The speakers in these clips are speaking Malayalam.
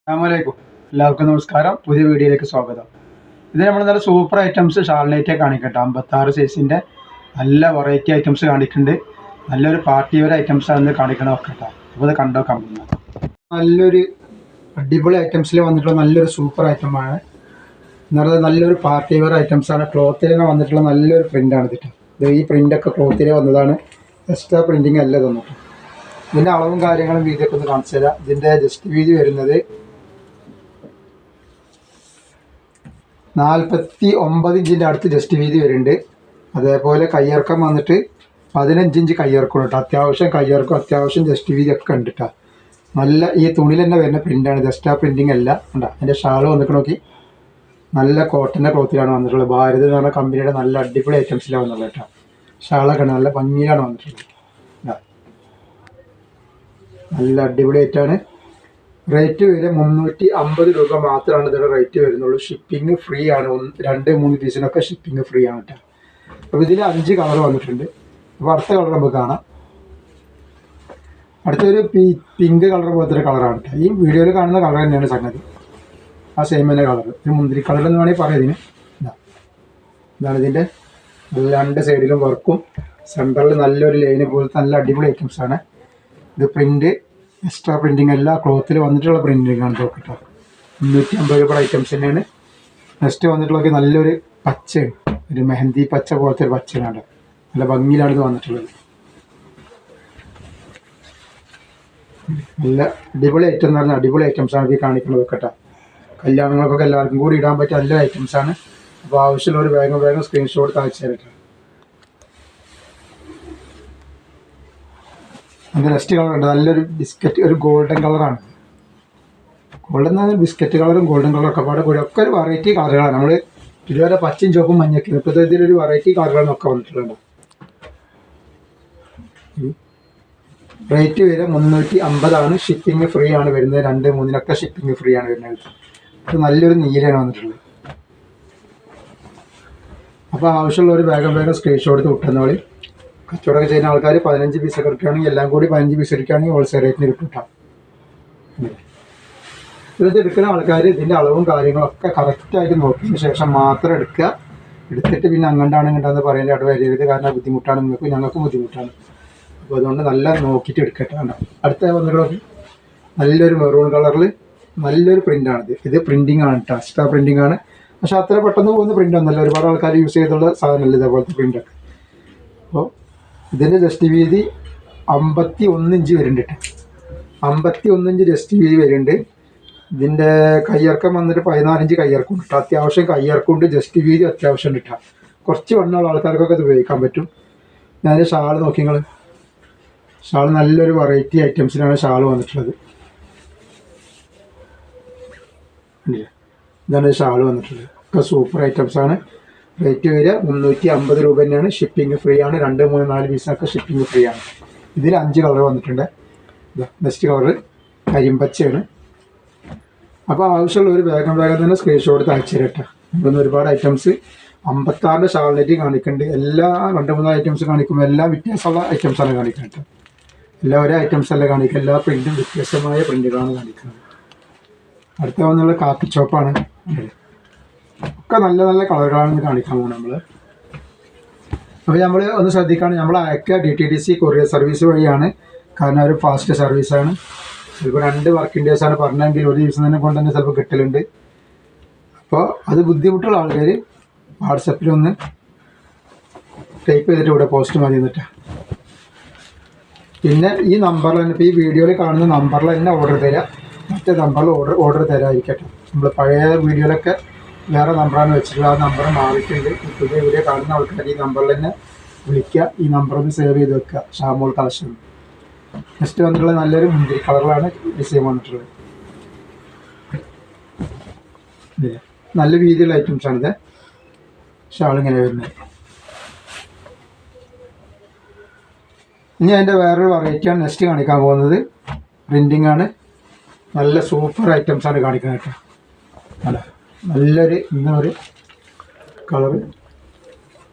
അസ്സലാമലൈക്കും. എല്ലാവർക്കും നമസ്കാരം. പുതിയ വീഡിയോയിലേക്ക് സ്വാഗതം. ഇത് നമ്മൾ നല്ല സൂപ്പർ ഐറ്റംസ് ഷാൾനൈറ്റ് കാണിക്കട്ടെ. 56 സൈസിൻ്റെ നല്ല വെറൈറ്റി ഐറ്റംസ് കാണിക്കുന്നുണ്ട്. നല്ലൊരു പാർട്ടി വെയർ ഐറ്റംസ് ആണ് കാണിക്കണം നോക്കട്ടെ. അപ്പോൾ ഇത് കണ്ടോക്കാൻ പോകുന്നത് നല്ലൊരു അടിപൊളി ഐറ്റംസിൽ വന്നിട്ടുള്ള നല്ലൊരു സൂപ്പർ ഐറ്റമാണ്. എന്ന് പറയുന്നത് നല്ലൊരു പാർട്ടി വെയർ ഐറ്റംസാണ്. ക്ലോത്തിൽ വന്നിട്ടുള്ള നല്ലൊരു പ്രിൻ്റാണ് ഇതിട്ട്. ഇത് ഈ പ്രിൻ്റൊക്കെ ക്ലോത്തിൽ വന്നതാണ്. എക്സ്ട്രാ പ്രിൻറ്റിങ് അല്ല തന്നിട്ട്. ഇതിൻ്റെ അളവും കാര്യങ്ങളും വീതിയൊക്കെ ഒന്ന് കാണിച്ചു തരാം. ഇതിൻ്റെ ജസ്റ്റ് വീതി വരുന്നത് 49 ഇഞ്ചിൻ്റെ അടുത്ത് ജസ്റ്റ് വീതി വരുന്നുണ്ട്. അതേപോലെ കയ്യിറക്കം വന്നിട്ട് 15 ഇഞ്ച് കയ്യിറക്കം കേട്ടോ. അത്യാവശ്യം കയ്യിറക്കം, അത്യാവശ്യം ജസ്റ്റ് വീതി ഒക്കെ ഉണ്ട് കേട്ടോ. നല്ല ഈ തുണിയിൽ തന്നെ വരുന്ന പ്രിൻ്റാണ്. എക്സ്ട്രാ പ്രിൻറ്റിങ് അല്ല. ഉണ്ടോ അതിൻ്റെ ഷാള് വന്നിട്ട് നോക്കി. നല്ല കോട്ടൻ്റെ ക്ലോത്തിലാണ് വന്നിട്ടുള്ളത്. ഭാരത് എന്ന് പറഞ്ഞ കമ്പനിയുടെ നല്ല അടിപൊളി ഐറ്റംസിലാണ് വന്നിട്ടുള്ളത് കേട്ടോ. ഷാളൊക്കെ നല്ല ഭംഗിയിലാണ് വന്നിട്ടുള്ളത്. നല്ല അടിപൊളി ആയിട്ടാണ്. റേറ്റ് വരെ 350 രൂപ മാത്രമാണ് ഇതിൻ്റെ റേറ്റ് വരുന്നുള്ളൂ. ഷിപ്പിംഗ് ഫ്രീ ആണ്. 2-3 പീസിനൊക്കെ ഷിപ്പിംഗ് ഫ്രീ ആണ് കേട്ടോ. അപ്പോൾ ഇതിൽ 5 കളർ വന്നിട്ടുണ്ട്. അപ്പോൾ അടുത്ത കളർ നമുക്ക് കാണാം. അടുത്തൊരു പിങ്ക് കളർ പോലത്തെ ഒരു കളറാണ് കേട്ടോ. ഈ വീഡിയോയിൽ കാണുന്ന കളർ തന്നെയാണ് സംഗതി. ആ സെയിം തന്നെ കളർ. ഒരു മുന്തിരി കളർ എന്ന് വേണമെങ്കിൽ പറയാം ഇതിന്. ഇതാണ് ഇതിൻ്റെ 2 സൈഡിലും വർക്കും സെൻറ്ററിൽ നല്ലൊരു ലൈന് പോലത്തെ നല്ല അടിപൊളി ഐറ്റംസാണ്. ഇത് പ്രിൻറ്റ് എക്സ്ട്രാ പ്രിൻറ്റിങ് അല്ല, ക്ലോത്തിൽ വന്നിട്ടുള്ള പ്രിൻറ്റിങ് ആണ് നോക്കട്ടോ. 350 രൂപ ഐറ്റംസ് തന്നെയാണ്. നെക്സ്റ്റ് വന്നിട്ടുള്ളതൊക്കെ നല്ലൊരു പച്ചയാണ്. ഒരു മെഹന്തി പച്ച പോലത്തെ ഒരു പച്ചയാണ്. നല്ല ഭംഗിയിലാണ് ഇത് വന്നിട്ടുള്ളത്. നല്ല അടിപൊളി ഐറ്റം എന്ന് പറഞ്ഞാൽ അടിപൊളി ഐറ്റംസാണ് ഈ കാണിക്കുന്നത് കേട്ടോ. കല്യാണങ്ങൾക്കൊക്കെ എല്ലാവർക്കും കൂടി ഇടാൻ പറ്റിയ നല്ല ഐറ്റംസാണ്. അപ്പോൾ ആവശ്യമുള്ളവർ വേഗം സ്ക്രീൻഷോട്ട് അയച്ചു തരട്ടെ. അതിൻ്റെ നെക്സ്റ്റ് കളർ ഉണ്ട്. നല്ലൊരു ബിസ്ക്കറ്റ്, ഒരു ഗോൾഡൻ കളറാണ്. ഗോൾഡൻ എന്ന് പറഞ്ഞാൽ ബിസ്ക്കറ്റ് കളറും ഗോൾഡൻ കളറും ഒക്കെ പാടെ കൂടി ഒക്കെ ഒരു വെറൈറ്റി കളറുകളാണ്. നമ്മൾ ഇതുവരെ പച്ചയും ചുവപ്പും മഞ്ഞയൊക്കെ ഇപ്പോഴത്തെ ഇതിലൊരു വെറൈറ്റി കളറുകളൊക്കെ വന്നിട്ടുണ്ട്. റേറ്റ് വരെ 350 ഷിപ്പിംഗ് ഫ്രീ ആണ് വരുന്നത്. 2-3 ഷിപ്പിംഗ് ഫ്രീ ആണ് വരുന്നത്. ഇത് നല്ലൊരു നീലയാണ് വന്നിട്ടുള്ളത്. അപ്പോൾ ആവശ്യമുള്ളവർ വേഗം സ്ക്രീൻഷോട്ട് എടുത്ത് വിട്ടുന്നോളി. കച്ചവടമൊക്കെ ചെയ്യുന്ന ആൾക്കാർ 15 പീസൊക്കെ എടുക്കുകയാണെങ്കിൽ എല്ലാം കൂടി 15 പീസ് എടുക്കുകയാണെങ്കിൽ ഹോൾസെയിൽ റേറ്റിന് കിട്ടും. ഇത് എടുക്കുന്ന ആൾക്കാർ ഇതിൻ്റെ അളവും കാര്യങ്ങളൊക്കെ കറക്റ്റായിട്ട് നോക്കിയതിന് ശേഷം മാത്രം എടുക്കുക. എടുത്തിട്ട് പിന്നെ അങ്ങോട്ടാണ് ഇങ്ങോട്ടാന്ന് പറയുന്നത് അവിടെ വരരുത്. കാരണം ബുദ്ധിമുട്ടാണ് നിങ്ങൾക്ക്, ഞങ്ങൾക്കും ബുദ്ധിമുട്ടാണ്. അപ്പോൾ അതുകൊണ്ട് നല്ല നോക്കിയിട്ട് എടുക്കട്ടെ. കണ്ടോ അടുത്ത വന്നിട്ടുള്ളത് നല്ലൊരു മെറൂൺ കളറിൽ നല്ലൊരു പ്രിൻ്റാണിത്. ഇത് പ്രിൻറ്റിങ് ആണ് കേട്ടോ. എക്സ്ട്രാ പ്രിൻറ്റിങ് ആണ്. പക്ഷേ അത്ര പെട്ടെന്ന് പോകുന്ന പ്രിൻ്റ് ഒന്നുമല്ല. ഒരുപാട് ആൾക്കാർ യൂസ് ചെയ്തുള്ള സാധനമല്ല ഇതേപോലത്തെ പ്രിൻ്റൊക്കെ. അപ്പോൾ ഇതിൻ്റെ ജസ്റ്റ് വീതി 51 ഇഞ്ച് വരുന്നുണ്ട് കേട്ടോ. 51 ഇഞ്ച് ജസ്റ്റ് വീതി വരുന്നുണ്ട്. ഇതിൻ്റെ കയ്യിറക്കം വന്നിട്ട് 14 ഇഞ്ച് കയ്യിറക്കം ഉണ്ട് കേട്ടോ. അത്യാവശ്യം കയ്യിറക്കം ഉണ്ട്. ജസ്റ്റ് വീതി അത്യാവശ്യം ഉണ്ട് കേട്ടോ. കുറച്ച് വണ്ണമുള്ള ആൾക്കാർക്കൊക്കെ ഇത് ഉപയോഗിക്കാൻ പറ്റും. ഞാൻ ഷാൾ നോക്കി നിങ്ങൾ. ഷാൾ നല്ലൊരു വെറൈറ്റി ഐറ്റംസിനാണ് ഷാൾ വന്നിട്ടുള്ളത്. ഇതാണ് ഷാൾ വന്നിട്ടുള്ളത്. ഒക്കെ സൂപ്പർ ഐറ്റംസാണ്. റേറ്റ് വരിക 350 രൂപ തന്നെയാണ്. ഷിപ്പിംഗ് ഫ്രീ ആണ്. 2-3-4 പീസിനൊക്കെ ഷിപ്പിംഗ് ഫ്രീ ആണ്. ഇതിൽ 5 കളർ വന്നിട്ടുണ്ട്. നെക്സ്റ്റ് കളർ കരിമ്പച്ചയാണ്. അപ്പോൾ ആവശ്യമുള്ളവർ വേഗം തന്നെ സ്ക്രീൻഷോട്ട് അയച്ചു തരട്ടെ. ഇവിടുന്ന് ഒരുപാട് ഐറ്റംസ് 56 ഷാൾനെറ്റ് കാണിക്കുന്നുണ്ട്. എല്ലാ 2-3 ഐറ്റംസ് കാണിക്കുമ്പോൾ എല്ലാം വ്യത്യാസമുള്ള ഐറ്റംസാണ് കാണിക്കുന്നത്. എല്ലാ ഒരേ ഐറ്റംസ് അല്ല കാണിക്കുക. എല്ലാ പ്രിൻറ്റും വ്യത്യസ്തമായ പ്രിൻറ്റുകളാണ് കാണിക്കുന്നത്. അടുത്ത വന്നുള്ള കാപ്പി ചോപ്പാണ്. ഒക്കെ നല്ല കളറുകളാണ് കാണിക്കാൻ പോകുന്നത് നമ്മൾ. അപ്പോൾ നമ്മൾ ഒന്ന് ശ്രദ്ധിക്കുകയാണ്. നമ്മൾ അയക്കുക DTDC കൊറിയർ സർവീസ് വഴിയാണ്. കാരണം ഒരു ഫാസ്റ്റ് സർവീസാണ്. ചിലപ്പോൾ 2 വർക്കിംഗ് ഡേയ്സാണ് പറഞ്ഞെങ്കിൽ ഒരു ദിവസം കൊണ്ട് തന്നെ ചിലപ്പോൾ കിട്ടലുണ്ട്. അപ്പോൾ അത് ബുദ്ധിമുട്ടുള്ള ആൾക്കാർ വാട്സപ്പിലൊന്ന് ടൈപ്പ് ചെയ്തിട്ട് ഇവിടെ പോസ്റ്റ് മതി എന്നിട്ട്. പിന്നെ ഈ നമ്പറിൽ തന്നെ, ഇപ്പോൾ ഈ വീഡിയോയിൽ കാണുന്ന നമ്പറിൽ തന്നെ ഓർഡർ തരിക. മറ്റേ നമ്പറിൽ ഓർഡർ തരാതിരിക്കട്ടെ. നമ്മൾ പഴയ വീഡിയോയിലൊക്കെ വേറെ നമ്പറാണ് വെച്ചിട്ടുള്ളത്. ആ നമ്പർ മാറിയിട്ടുണ്ട്. പുതിയ വീഡിയോ കാണുന്ന ആൾക്കാർ ഈ നമ്പറിൽ തന്നെ വിളിക്കുക. ഈ നമ്പറൊന്ന് സേവ് ചെയ്ത് വെക്കുക. ഷാമോൾ കളക്ഷൻ. നെക്സ്റ്റ് വന്നിട്ടുള്ള നല്ലൊരു മുന്തിരി കളറിലാണ് ഡിസൈൻ വന്നിട്ടുള്ളത്. നല്ല രീതിയിലുള്ള ഐറ്റംസാണിത്. ഷാളിങ്ങനെ വരുന്നത്. ഇനി അതിൻ്റെ വേറൊരു വെറൈറ്റിയാണ് നെക്സ്റ്റ് കാണിക്കാൻ പോകുന്നത്. പ്രിൻറ്റിങ് ആണ്. നല്ല സൂപ്പർ ഐറ്റംസാണ് കാണിക്കുന്നത് കേട്ടോ. അല്ല നല്ലൊരു ഇന്നൊരു കളറ്.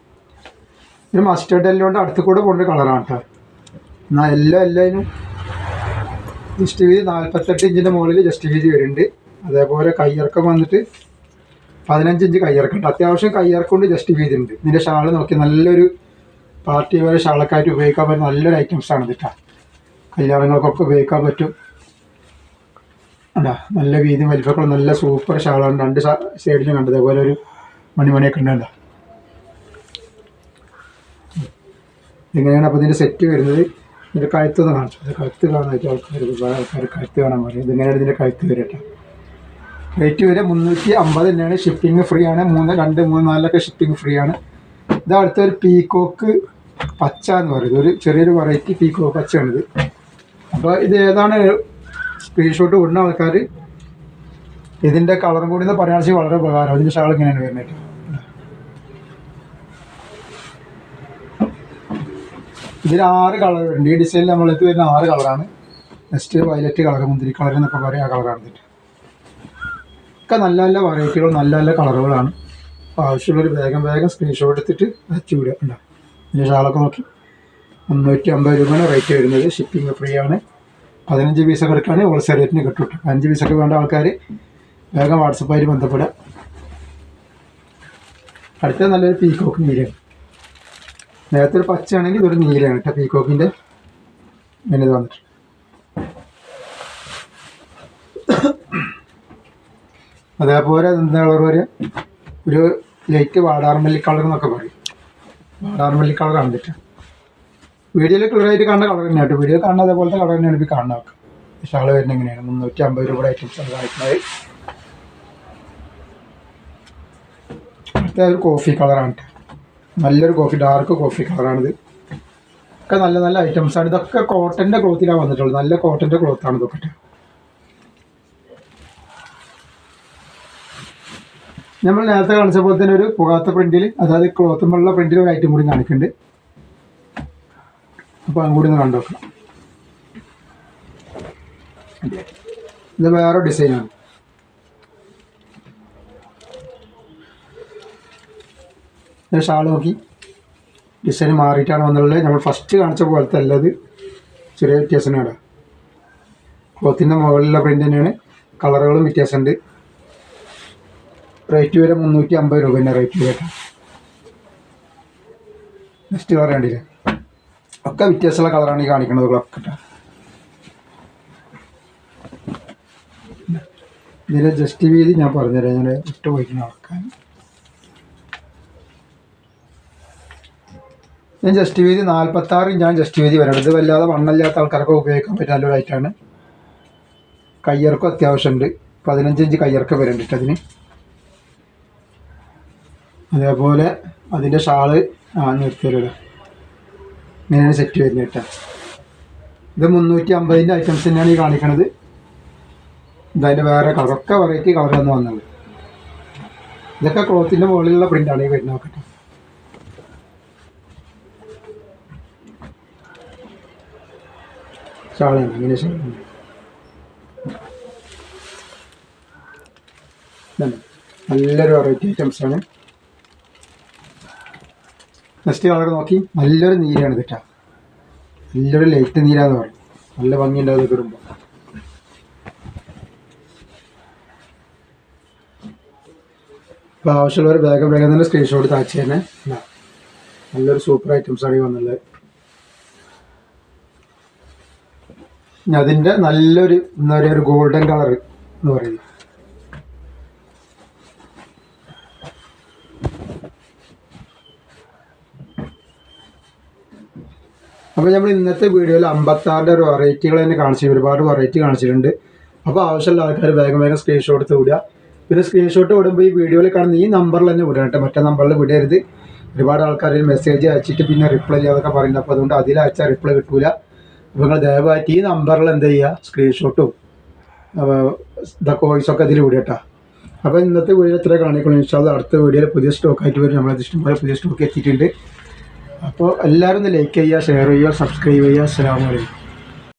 ഇത് മസ്റ്റേർഡ് എല്ലോണ്ട് അടുത്ത് കൂടെ പോകേണ്ട കളറാണ് കേട്ടോ. എന്നാൽ എല്ലാതിനും ജസ്റ്റ് വീതി 48 ഇഞ്ചിൻ്റെ മുകളിൽ ജസ്റ്റ് വീതി വരുന്നുണ്ട്. അതേപോലെ കയ്യിറക്കം വന്നിട്ട് 15 ഇഞ്ച് കയ്യിറക്കുണ്ട്. അത്യാവശ്യം കയ്യിറക്കൊണ്ട് ജസ്റ്റ് വീതിയുണ്ട്. ഇതിൻ്റെ ഷാൾ നോക്കി നല്ലൊരു പാർട്ടി വെയർ ഷാളൊക്കെ ആയിട്ട് ഉപയോഗിക്കാൻ പറ്റുന്ന നല്ലൊരു ഐറ്റംസാണ് ഇതിട്ടാ. കല്യാണങ്ങൾക്കൊക്കെ ഉപയോഗിക്കാൻ പറ്റും. ഉണ്ടാ നല്ല വീതിയും വലിപ്പമൊക്കെ നല്ല സൂപ്പർ ഷാളാണ്. 2 സൈഡിലും കണ്ടത് അതേപോലെ ഒരു മണിമണിയൊക്കെ ഉണ്ട്. ഇങ്ങനെയാണ് അപ്പോൾ ഇതിൻ്റെ സെറ്റ് വരുന്നത്. ഇതിൻ്റെ കഴുത്തൊന്ന് കാണിച്ചു. അത് കഴുത്ത് കാണാനായിട്ട് ആൾക്കാർ കഴുത്ത് കാണാൻ പറയും. ഇതിങ്ങനെയാണ് ഇതിൻ്റെ കഴുത്ത് വരട്ടെ. റേറ്റ് വരെ 350 തന്നെയാണ്. ഷിപ്പിംഗ് ഫ്രീ ആണ്. 2, 3, 4 ഷിപ്പിംഗ് ഫ്രീ ആണ്. ഇത് അടുത്തൊരു പീക്കോക്ക് പച്ച എന്ന് പറയുന്നത് ഒരു ചെറിയൊരു വെറൈറ്റി പീക്കോക്ക് പച്ചയാണിത്. അപ്പോൾ ഇത് ഏതാണ് സ്ക്രീൻഷോട്ട് വിടുന്ന ആൾക്കാർ ഇതിൻ്റെ കളറും കൂടി എന്ന് പറയുകയാണെങ്കിൽ വളരെ ഉപകാരം. അതിൻ്റെ ഷാൾ ഇങ്ങനെയാണ് വരുന്നത്. ഇതിൽ 6 കളറുണ്ട്. ഈ ഡിസൈനിൽ നമ്മളെടുത്ത് വരുന്ന 6 കളറാണ്. നെക്സ്റ്റ് വയലറ്റ് കളർ, മുന്തിരി കളർ എന്നൊക്കെ പറയും. ആ കളറാണ് ഇതിൻ്റെ ഒക്കെ നല്ല നല്ല വെറൈറ്റികൾ, നല്ല നല്ല കളറുകളാണ്. അപ്പോൾ ആവശ്യമുള്ളൊരു വേഗം സ്ക്രീൻഷോട്ട് എടുത്തിട്ട് അയച്ചു വിടുക. ഉണ്ടാവും ഇതിൻ്റെ ഷാളൊക്കെ നോക്കി 350 രൂപയാണ് റേറ്റ് വരുന്നത്. ഷിപ്പിംഗ് ഫ്രീ ആണ്. 15 പീസൊക്കെ എടുക്കുകയാണെങ്കിൽ ഹോൾസെയിൽ റേറ്റിന് കിട്ടും. 5 പീസൊക്കെ വേണ്ട ആൾക്കാർ വേഗം വാട്സപ്പായിട്ട് ബന്ധപ്പെടുക. അടുത്ത നല്ലൊരു പീക്കോക്ക് നീലയാണ്. നേരത്തെ ഒരു പച്ചയാണെങ്കിൽ ഇതൊരു നീലയാണ് കേട്ടോ. പീക്കോക്കിൻ്റെ ഇങ്ങനെ ഇത് വന്നിട്ട് അതേപോലെ എന്താ കളർ വരെ ഒരു ലൈറ്റ് വാടാർമല്ലി കളർ എന്നൊക്കെ പറയും. വാടാർമല്ലി കളർ കണ്ടിട്ട് വീഡിയോയിൽ ക്ലിയറായിട്ട് കാണുന്ന കളർ തന്നെയാണ് കേട്ടോ. വീഡിയോ കാണുന്ന അതേപോലത്തെ കളർ തന്നെയാണ് ഇപ്പോൾ കാണുന്ന നോക്കാം. ഷാൾ വരുന്നത് എങ്ങനെയാണ് 350 രൂപയുടെ ഐറ്റംസാണ് കാണിക്കുന്നത്. അടുത്ത ഒരു കോഫി കളറാണ് കേട്ടോ. നല്ലൊരു ഡാർക്ക് കോഫി കളറാണിത്. ഒക്കെ നല്ല നല്ല ഐറ്റംസാണ്. ഇതൊക്കെ കോട്ടൻ്റെ ക്ലോത്തിലാണ് വന്നിട്ടുള്ളത്. നല്ല കോട്ടൻ്റെ ക്ലോത്താണ് ഇതൊക്കെ. നമ്മൾ നേരത്തെ കാണിച്ച പോലെ തന്നെ ഒരു പുകാത്ത പ്രിന്റിൽ, അതായത് ക്ലോത്തുമുള്ള പ്രിന്റിൽ ഒരു ഐറ്റം കൂടി കാണിക്കുന്നുണ്ട്. അപ്പോൾ അതും കൂടി ഒന്ന് കണ്ടു നോക്കാം. ഇത് വേറെ ഡിസൈനാണ്. ഷാൾ നോക്കി ഡിസൈൻ മാറിയിട്ടാണ് വന്നുള്ളത്. നമ്മൾ ഫസ്റ്റ് കാണിച്ച പോലത്തെ അല്ലത്, ചെറിയ വ്യത്യാസമാണ്. ക്ലോത്തിൻ്റെ മുകളിലുള്ള പ്രിൻ്റ് തന്നെയാണ്. കളറുകളും വ്യത്യാസമുണ്ട്. റേറ്റ് വരെ 350 രൂപ തന്നെ റേറ്റ് വരെ. നെക്സ്റ്റ് കളർ കണ്ടില്ലേ, ഒക്കെ വ്യത്യാസമുള്ള കളറാണ് ഈ കാണിക്കുന്നത്. ഒക്കെ ഇതിലെ ജസ്റ്റ് വീതി ഞാൻ പറഞ്ഞുതരാം. ഞാൻ ഇട്ട് പോയിട്ട് നടക്കാൻ ഞാൻ ജസ്റ്റ് വീതി 46 ഇഞ്ചാണ് ജസ്റ്റ് വീതി വരണം. ഇത് വല്ലാതെ വണ്ണമില്ലാത്ത ആൾക്കാർക്ക് ഉപയോഗിക്കാൻ പറ്റുന്ന നല്ലൊരു ഐറ്റമാണ്. കയ്യിറക്കം അത്യാവശ്യമുണ്ട്. 15 ഇഞ്ച് കയ്യിറക്കം വരുന്നുണ്ട് അതിന്. അതേപോലെ അതിൻ്റെ ഷാള് നിർത്തിയല്ലോ ഇങ്ങനെയാണ് സെറ്റ് വരുന്നത് കേട്ടോ. ഇത് 350ൻ്റെ ഐറ്റംസ് തന്നെയാണ് ഈ കാണിക്കണത്. ഇതതിൻ്റെ വേറെ കളറൊക്കെ വെറൈറ്റി കളറാണ് വന്നത്. ഇതൊക്കെ ക്ലോത്തിൻ്റെ മുകളിലുള്ള പ്രിൻ്റാണ് ഈ വരുന്നത്. നോക്കട്ടെ, ഷാളാണ് ഇങ്ങനെ ഷാളാണ്. നല്ലൊരു വെറൈറ്റി ഐറ്റംസാണ്. നെക്സ്റ്റ് കളർ നോക്കി, നല്ലൊരു നീരാണ് കേട്ടോ. നല്ലൊരു ലൈറ്റ് നീരാന്ന് പറയും. നല്ല ഭംഗിയുണ്ടാവും ഇടുമ്പോൾ. അപ്പോൾ ആവശ്യമുള്ളവർ വേഗം തന്നെ സ്ക്രീൻഷോട്ട് താഴ്ച തന്നെ. നല്ലൊരു സൂപ്പർ ഐറ്റംസാണ് ഈ വന്നുള്ളത്. അതിൻ്റെ നല്ലൊരു എന്താ പറയുക, ഒരു ഗോൾഡൻ കളർ എന്ന് പറയുന്നത്. അപ്പോൾ നമ്മൾ ഇന്നത്തെ വീഡിയോയിൽ 56 ഒരു വെറൈറ്റികൾ തന്നെ കാണിച്ചിട്ടുണ്ട്. ഒരുപാട് വെറൈറ്റി കാണിച്ചിട്ടുണ്ട്. അപ്പോൾ ആവശ്യമുള്ള ആൾക്കാർ വേഗം സ്ക്രീൻഷോട്ട് എടുത്ത് വിടുക. പിന്നെ സ്ക്രീൻഷോട്ട് വിടുമ്പോൾ ഈ വീഡിയോയിൽ കാണുന്ന ഈ നമ്പറിൽ തന്നെ വിടണം കേട്ടോ. മറ്റേ നമ്പറിൽ വിടരുത്. ഒരുപാട് ആൾക്കാർ മെസ്സേജ് അയച്ചിട്ട് പിന്നെ റിപ്ലൈ ചെയ്യാതൊക്കെ പറയുന്നത്. അപ്പോൾ അതുകൊണ്ട് അതിലയച്ചാൽ റിപ്ലൈ കിട്ടൂല. അപ്പോൾ നിങ്ങൾ ദയവായിട്ട് ഈ നമ്പറിൽ എന്ത് ചെയ്യുക, സ്ക്രീൻഷോട്ടും ഇതൊക്കെ വോയിസൊക്കെ അതിൽ വിടുക കേട്ടോ. അപ്പോൾ ഇന്നത്തെ വീഡിയോ ഇത്ര കാണിക്കണം. ഇൻഷാല്ലാ അടുത്ത വീഡിയോയിൽ പുതിയ സ്റ്റോക്കായിട്ട് വരും. നമ്മളത് ഇഷ്ടംപോലെ പുതിയ സ്റ്റോക്ക് എത്തിയിട്ടുണ്ട്. അപ്പോൾ എല്ലാവരും ഒന്ന് ലൈക്ക് ചെയ്യുക, ഷെയർ ചെയ്യുക, സബ്സ്ക്രൈബ് ചെയ്യുക. അസ്സലാമു അലൈക്കും.